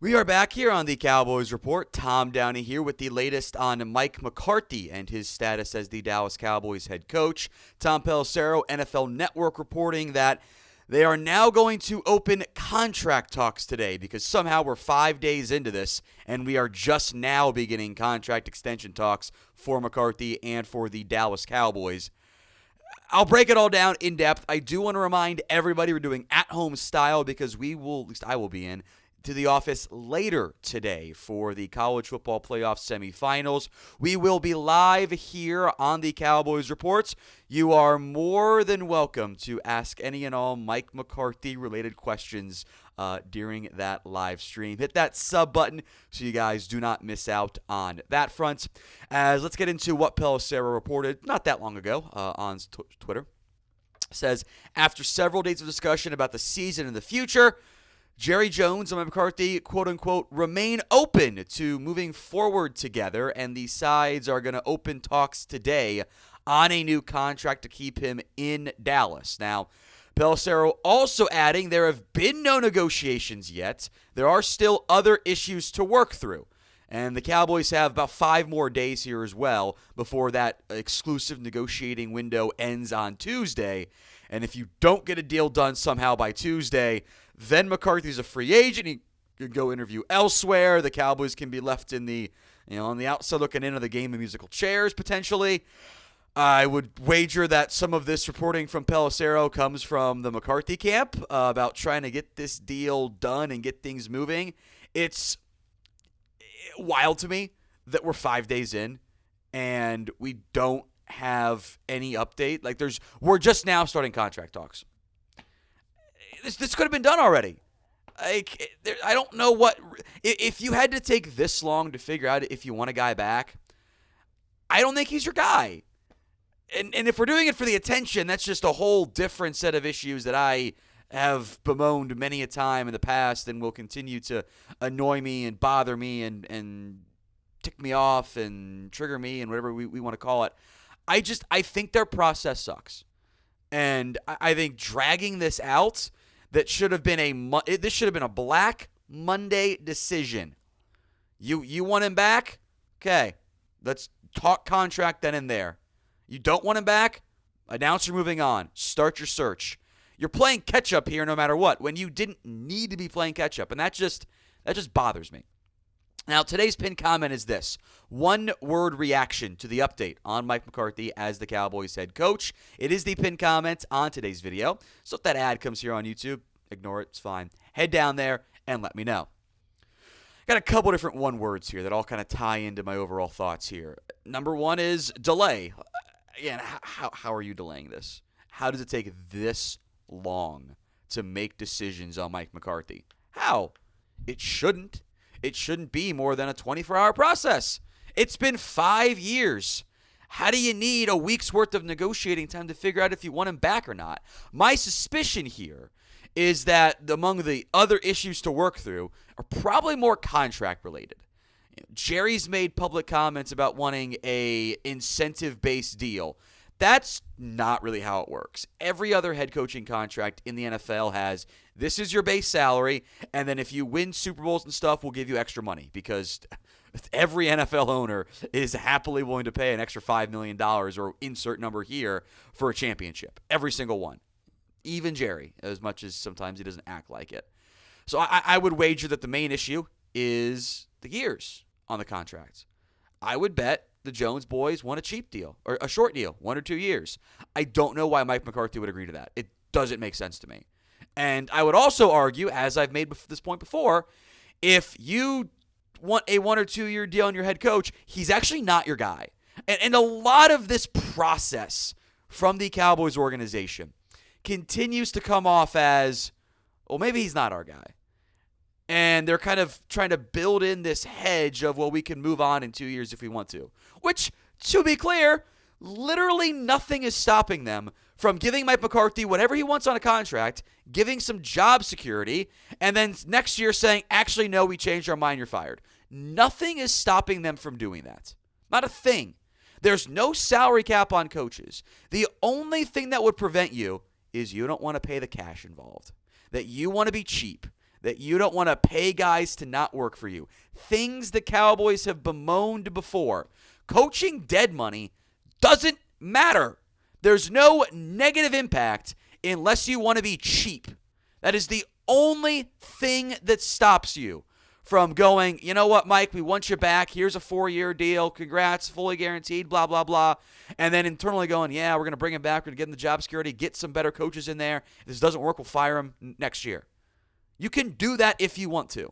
We are back here on the Cowboys Report. Tom Downey here with the latest on Mike McCarthy and his status as the Dallas Cowboys head coach. Tom Pelissero, NFL Network, reporting that they are now going to open contract talks today because somehow we're 5 days into this and we are just now beginning contract extension talks for McCarthy and for the Dallas Cowboys. I'll break it all down in depth. I do want to remind everybody we're doing at-home style because we will, at least I will be in, to the office later today for the college football playoff semifinals. We will be live here on the Cowboys Reports. You are more than welcome to ask any and all Mike McCarthy related questions during that live stream. Hit that sub button so you guys do not miss out on that front. Let's get into what Pelissero reported not that long ago on Twitter. It says, after several days of discussion about the season and the future, Jerry Jones and McCarthy, quote-unquote, remain open to moving forward together, and the sides are going to open talks today on a new contract to keep him in Dallas. Now, Pelissero also adding there have been no negotiations yet. There are still other issues to work through, and the Cowboys have about 5 more days here as well before that exclusive negotiating window ends on Tuesday. And if you don't get a deal done somehow by Tuesday, then McCarthy's a free agent. He could go interview elsewhere. The Cowboys can be left in the, on the outside looking into the game of musical chairs potentially. I would wager that some of this reporting from Pelissero comes from the McCarthy camp about trying to get this deal done and get things moving. It's wild to me that we're 5 days in and we don't have any update. We're just now starting contract talks. This could have been done already. I don't know what – if you had to take this long to figure out if you want a guy back, I don't think he's your guy. And if we're doing it for the attention, that's just a whole different set of issues that I have bemoaned many a time in the past and will continue to annoy me and bother me and tick me off and trigger me and whatever we want to call it. I think their process sucks. And I think dragging this out – this should have been a Black Monday decision. You want him back? Okay, let's talk contract then and there. You don't want him back? Announce you're moving on. Start your search. You're playing catch up here no matter what when you didn't need to be playing catch up, and that just bothers me. Now, today's pinned comment is this. One-word reaction to the update on Mike McCarthy as the Cowboys head coach. It is the pinned comment on today's video. So if that ad comes here on YouTube, ignore it. It's fine. Head down there and let me know. Got a couple different one-words here that all kind of tie into my overall thoughts here. Number one is delay. Again, how are you delaying this? How does it take this long to make decisions on Mike McCarthy? How? It shouldn't. It shouldn't be more than a 24-hour process. It's been 5 years. How do you need a week's worth of negotiating time to figure out if you want him back or not? My suspicion here is that among the other issues to work through are probably more contract related. Jerry's made public comments about wanting a incentive-based deal. That's not really how it works. Every other head coaching contract in the NFL has, this is your base salary, and then if you win Super Bowls and stuff, we'll give you extra money because every NFL owner is happily willing to pay an extra $5 million or insert number here for a championship. Every single one. Even Jerry, as much as sometimes he doesn't act like it. So I would wager that the main issue is the years on the contracts. I would bet the Jones boys want a cheap deal or a short deal, 1 or 2 years. I don't know why Mike McCarthy would agree to that. It doesn't make sense to me. And I would also argue, as I've made this point before, if you want a 1 or 2 year deal on your head coach, he's actually not your guy. And a lot of this process from the Cowboys organization continues to come off as, well, maybe he's not our guy. And they're kind of trying to build in this hedge of, well, we can move on in 2 years if we want to. Which, to be clear, literally nothing is stopping them from giving Mike McCarthy whatever he wants on a contract, giving some job security, and then next year saying, actually, no, we changed our mind, you're fired. Nothing is stopping them from doing that. Not a thing. There's no salary cap on coaches. The only thing that would prevent you is you don't want to pay the cash involved. That you want to be cheap. that you don't want to pay guys to not work for you. Things the Cowboys have bemoaned before. Coaching dead money doesn't matter. There's no negative impact unless you want to be cheap. That is the only thing that stops you from going, you know what, Mike, we want you back. Here's a 4-year deal. Congrats, fully guaranteed, blah, blah, blah. And then internally going, yeah, we're going to bring him back. We're going to give him the job security, get some better coaches in there. If this doesn't work, we'll fire him next year. You can do that if you want to.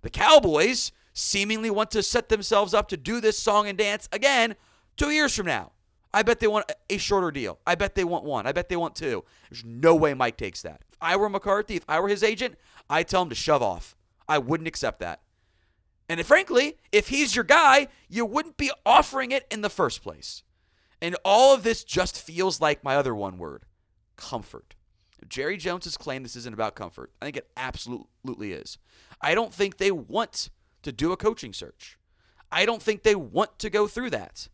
The Cowboys seemingly want to set themselves up to do this song and dance again 2 years from now. I bet they want a shorter deal. I bet they want one. I bet they want two. There's no way Mike takes that. If I were McCarthy, if I were his agent, I'd tell him to shove off. I wouldn't accept that. And frankly, if he's your guy, you wouldn't be offering it in the first place. And all of this just feels like my other one word, comfort. Jerry Jones has claimed this isn't about comfort. I think it absolutely is. I don't think they want to do a coaching search. I don't think they want to go through that.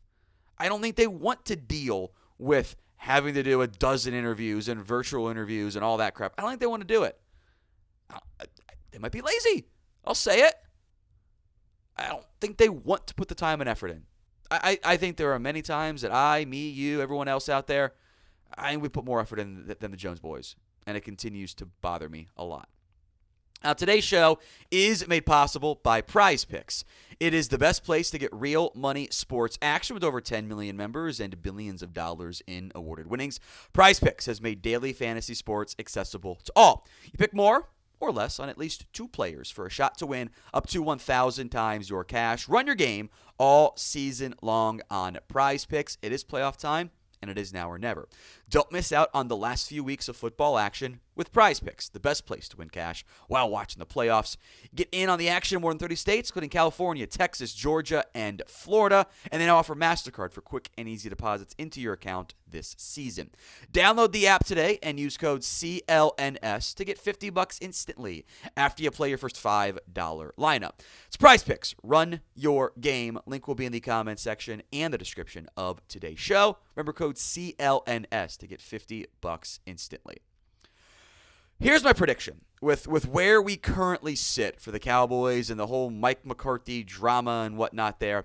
I don't think they want to deal with having to do a dozen interviews and virtual interviews and all that crap. I don't think they want to do it. They might be lazy. I'll say it. I don't think they want to put the time and effort in. I think there are many times that I, me, you, everyone else out there, I think we put more effort in than the Jones boys, and it continues to bother me a lot. Now, today's show is made possible by Prize Picks. It is the best place to get real money sports action with over 10 million members and billions of dollars in awarded winnings. Prize Picks has made daily fantasy sports accessible to all. You pick more or less on at least 2 players for a shot to win up to 1,000 times your cash. Run your game all season long on Prize Picks. It is playoff time, and it is now or never. Don't miss out on the last few weeks of football action with Prize Picks, the best place to win cash while watching the playoffs. Get in on the action in more than 30 states, including California, Texas, Georgia, and Florida, and they now offer MasterCard for quick and easy deposits into your account this season. Download the app today and use code CLNS to get $50 instantly after you play your first $5 lineup. It's Prize Picks. Run your game. Link will be in the comment section and the description of today's show. Remember code CLNS to get $50 instantly. Here's my prediction. With where we currently sit for the Cowboys and the whole Mike McCarthy drama and whatnot there,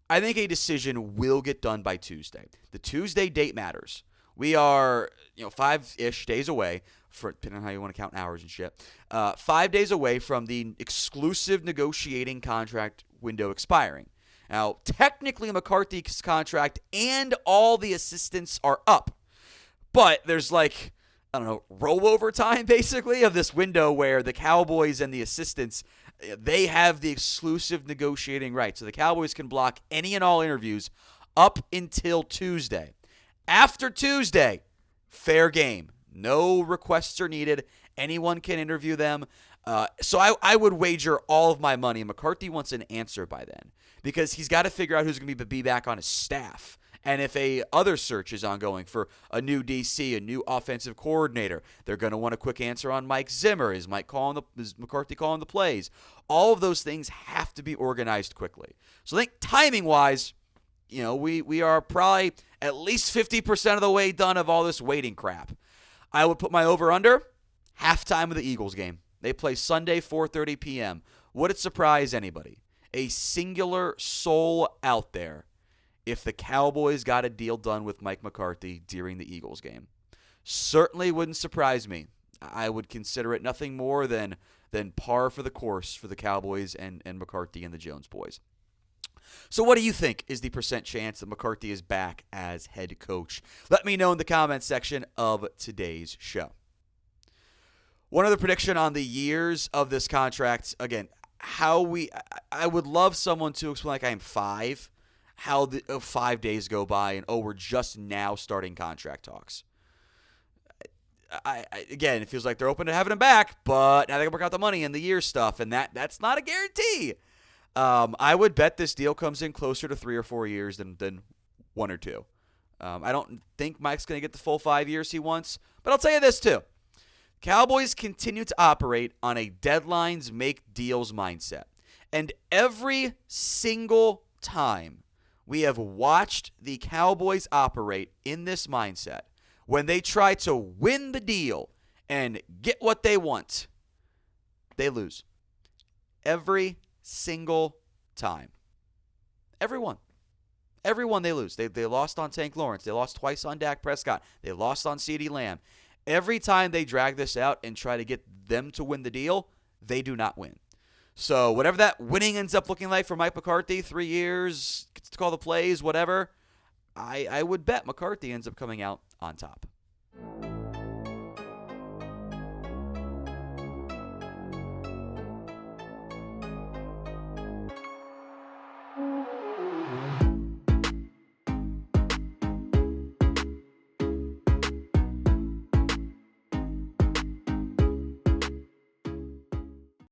I think a decision will get done by Tuesday. The Tuesday date matters. We are, 5-ish days away, depending on how you want to count hours and shit, 5 days away from the exclusive negotiating contract window expiring. Now, technically, McCarthy's contract and all the assistants are up. But there's rollover time, basically, of this window where the Cowboys and the assistants, they have the exclusive negotiating rights. So the Cowboys can block any and all interviews up until Tuesday. After Tuesday, fair game. No requests are needed. Anyone can interview them. So I would wager all of my money. McCarthy wants an answer by then because he's got to figure out who's going to be back on his staff. And if a other search is ongoing for a new DC, a new offensive coordinator, they're going to want a quick answer on Mike Zimmer. Is McCarthy calling the plays? All of those things have to be organized quickly. So I think timing-wise, we are probably at least 50% of the way done of all this waiting crap. I would put my over-under halftime of the Eagles game. They play Sunday, 4:30 p.m. Would it surprise anybody? A singular soul out there if the Cowboys got a deal done with Mike McCarthy during the Eagles game. Certainly wouldn't surprise me. I would consider it nothing more than par for the course for the Cowboys and McCarthy and the Jones boys. So what do you think is the percent chance that McCarthy is back as head coach? Let me know in the comments section of today's show. One other prediction on the years of this contract. Again, I would love someone to explain, like I am 5, how the 5 days go by and, we're just now starting contract talks. Again, it feels like they're open to having him back, but now they can work out the money and the year stuff, and that's not a guarantee. I would bet this deal comes in closer to 3 or 4 years than 1 or 2. I don't think Mike's going to get the full 5 years he wants, but I'll tell you this too. Cowboys continue to operate on a deadlines make deals mindset. And every single time we have watched the Cowboys operate in this mindset, when they try to win the deal and get what they want, they lose. Every single time. Everyone they lose. They lost on Tank Lawrence. They lost twice on Dak Prescott. They lost on CeeDee Lamb. Every time they drag this out and try to get them to win the deal, they do not win. So whatever that winning ends up looking like for Mike McCarthy, 3 years, gets to call the plays, whatever, I would bet McCarthy ends up coming out on top.